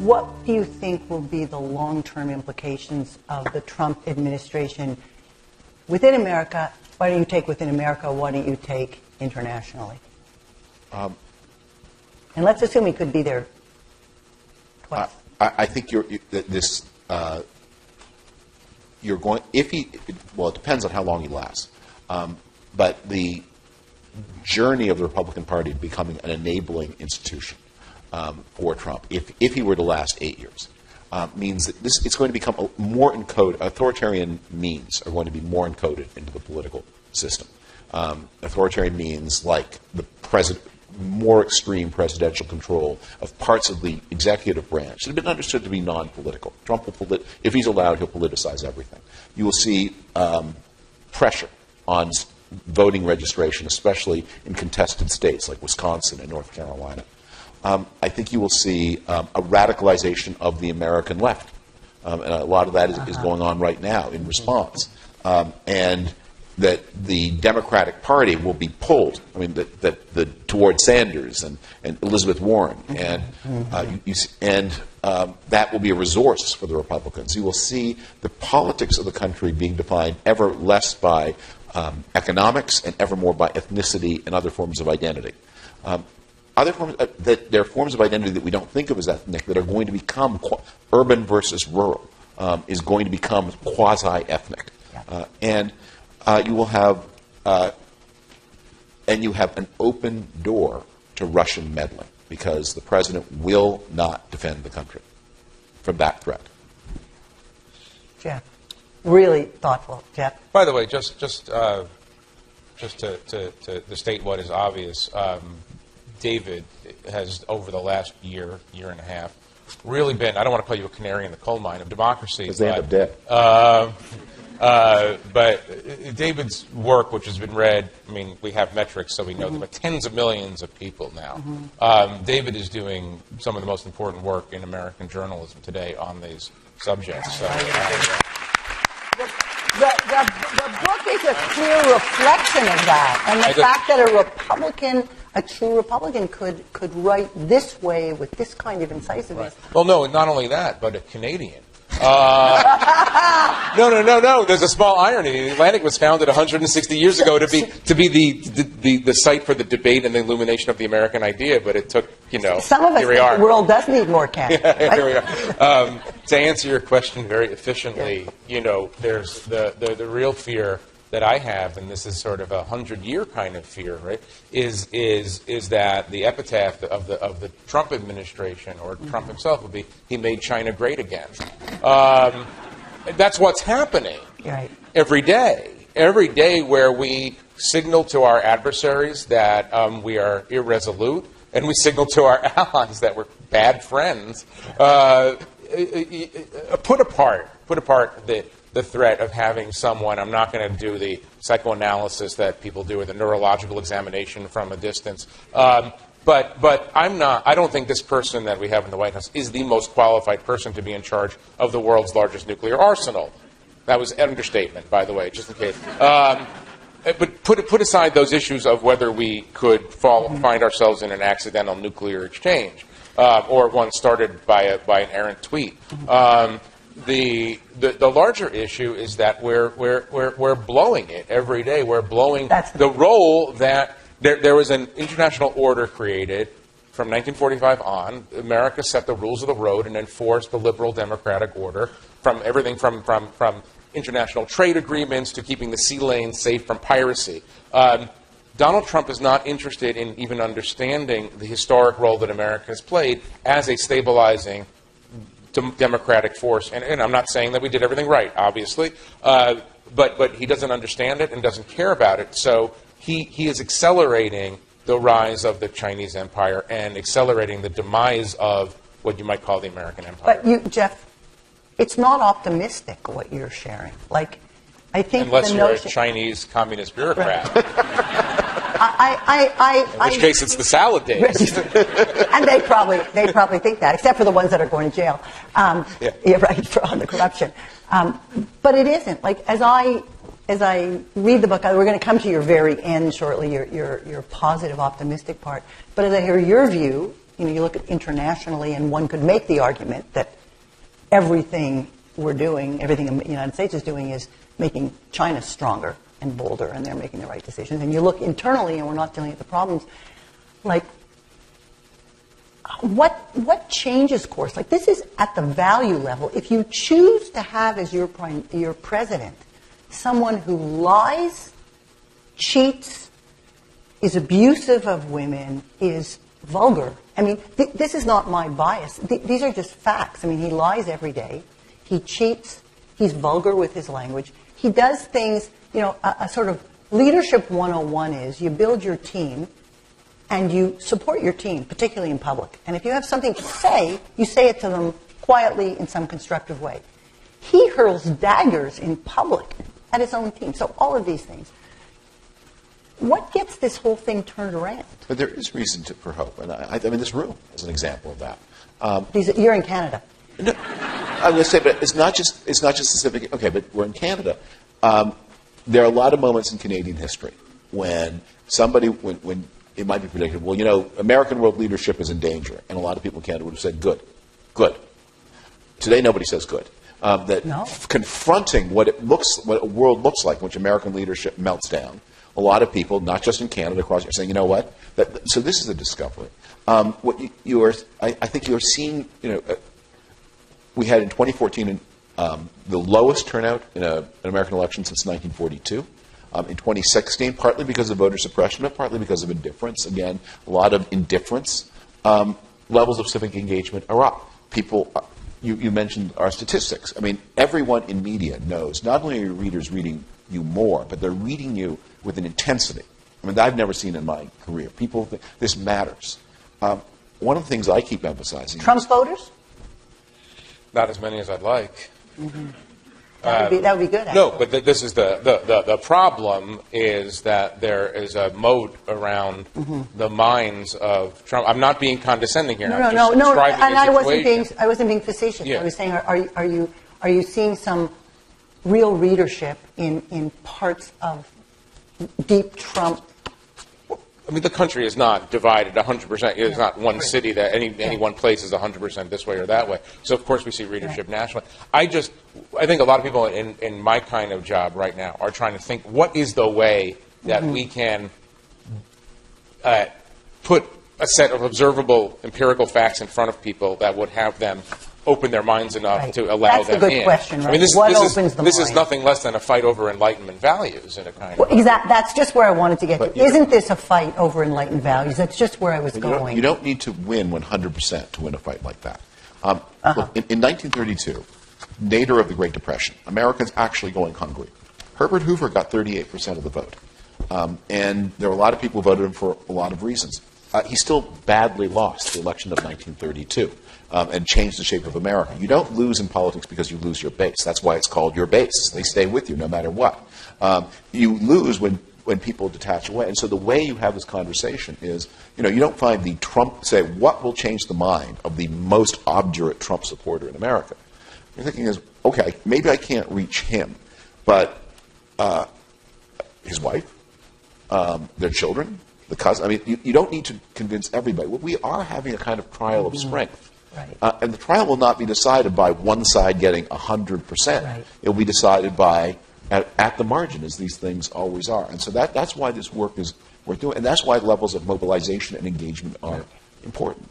what do you think will be the long-term implications of the Trump administration within America? Why don't you take within America? Why don't you take internationally? And let's assume he could be there twice. I think you're going, if he, well, it depends on how long he lasts. But the journey of the Republican Party to becoming an enabling institution for Trump, if he were to last 8 years, means that it's going to become more encoded. Authoritarian means are going to be more encoded into the political system. Authoritarian means like the more extreme presidential control of parts of the executive branch that have been understood to be non-political. Trump will, if he's allowed, he'll politicize everything. You will see pressure on voting registration, especially in contested states like Wisconsin and North Carolina. I think you will see a radicalization of the American left. And a lot of that is going on right now in response. And that the Democratic Party will be pulled, I mean, toward Sanders and Elizabeth Warren. And, that will be a resource for the Republicans. You will see the politics of the country being defined ever less by economics and ever more by ethnicity and other forms of identity. Other forms there are forms of identity that we don't think of as ethnic that are going to become urban versus rural, is going to become quasi-ethnic. You will have and you have an open door to Russian meddling because the president will not defend the country from that threat. Jeff, really thoughtful, Jeff. By the way, just to state what is obvious, David has over the last year and a half really been, I don't want to call you a canary in the coal mine of democracy. Because they end up dead. But David's work, which has been read, I mean, we have metrics, so we know that tens of millions of people now. David is doing some of the most important work in American journalism today on these subjects. So, the book is a clear reflection of that, and the fact that a true Republican could write this way with this kind of incisiveness. Right. Well, no, not only that, but a Canadian. No. There's a small irony. The Atlantic was founded 160 years ago to be the site for the debate and the illumination of the American idea, but it took, Some of us think the world does need more Canada. Right? Here we are. To answer your question very efficiently, there's the real fear that I have, and this is sort of a 100-year kind of fear, right? Is that the epitaph of the Trump administration or Trump himself would be he made China great again. That's what's happening every day where we signal to our adversaries that we are irresolute, and we signal to our allies that we're bad friends. Put apart the threat of having someone, I'm not going to do the psychoanalysis that people do or the neurological examination from a distance, but I don't think this person that we have in the White House is the most qualified person to be in charge of the world's largest nuclear arsenal. That was an understatement, by the way, just in case. But put aside those issues of whether we could find ourselves in an accidental nuclear exchange or one started by an errant tweet. The larger issue is that we're blowing it every day. We're blowing the role that there was an international order created from 1945 on. America set the rules of the road and enforced the liberal democratic order from everything from international trade agreements to keeping the sea lanes safe from piracy. Donald Trump is not interested in even understanding the historic role that America has played as a stabilizing democratic force. And I'm not saying that we did everything right, obviously, but he doesn't understand it and doesn't care about it. So he is accelerating the rise of the Chinese empire and accelerating the demise of what you might call the American empire. But Jeff, it's not optimistic what you're sharing. Like, I think unless you're a Chinese communist bureaucrat. In which case it's the salad days. And they probably think that, except for the ones that are going to jail. Yeah, right, on the corruption. But it isn't. Like, as I read the book, we're going to come to your very end shortly, your positive, optimistic part. But as I hear your view, you look at internationally, and one could make the argument that everything we're doing, everything the United States is doing, is making China stronger and bolder, and they're making the right decisions. And you look internally, and we're not dealing with the problems. Like, what changes course? Like, this is at the value level. If you choose to have as your president someone who lies, cheats, is abusive of women, is vulgar. I mean, this is not my bias. These are just facts. I mean, he lies every day. He cheats. He's vulgar with his language. He does things, a sort of leadership 101 is you build your team and you support your team, particularly in public. And if you have something to say, you say it to them quietly in some constructive way. He hurls daggers in public at his own team. So all of these things. What gets this whole thing turned around? But there is reason for hope. And I mean, this room is an example of that. You're in Canada. No, I was going to say, but it's not just specific. Okay, but we're in Canada. There are a lot of moments in Canadian history when when it might be predicted, well, American world leadership is in danger, and a lot of people in Canada would have said, good. Today, nobody says good. Confronting what a world looks like, in which American leadership melts down, a lot of people, not just in Canada, across, are saying, you know what? So this is a discovery. I think you are seeing, we had in 2014 the lowest turnout in an American election since 1942. In 2016, partly because of voter suppression, but partly because of indifference. Again, a lot of indifference. Levels of civic engagement are up. People, you mentioned our statistics. I mean, everyone in media knows not only are your readers reading you more, but they're reading you with an intensity. I mean, that I've never seen in my career. People think this matters. One of the things I keep emphasizing. Trump's voters? Not as many as I'd like. Mm-hmm. That would be good. Actually. No, but this is the problem is that there is a moat around the minds of Trump. I'm not being condescending here. No, I'm just describing and his I wasn't being facetious. Yeah. I was saying, are you seeing some real readership in parts of deep Trump? I mean, the country is not divided 100%. It's not one city that any one place is 100% this way or that way. So, of course, we see readership nationally. I think a lot of people in my kind of job right now are trying to think, what is the way that we can put a set of observable empirical facts in front of people that would have them open their minds enough to allow them in. That's a good question, right? I mean, this is nothing less than a fight over Enlightenment values in a kind of way. Exactly. That's just where I wanted to get to. Isn't this a fight over Enlightened values? That's just where I was going. You don't need to win 100% to win a fight like that. Look, in 1932, nadir of the Great Depression, Americans actually going hungry. Herbert Hoover got 38% of the vote. And there were a lot of people who voted him for a lot of reasons. He still badly lost the election of 1932 and changed the shape of America. You don't lose in politics because you lose your base. That's why it's called your base. They stay with you no matter what. You lose when people detach away. And so the way you have this conversation is, you don't find the Trump, say, what will change the mind of the most obdurate Trump supporter in America? You're thinking is, okay, maybe I can't reach him, but his wife, their children, the cousin. I mean, you don't need to convince everybody. We are having a kind of trial of strength. Right. And the trial will not be decided by one side getting 100%. Right. It will be decided by at the margin, as these things always are. And so that's why this work is worth doing. And that's why levels of mobilization and engagement are important.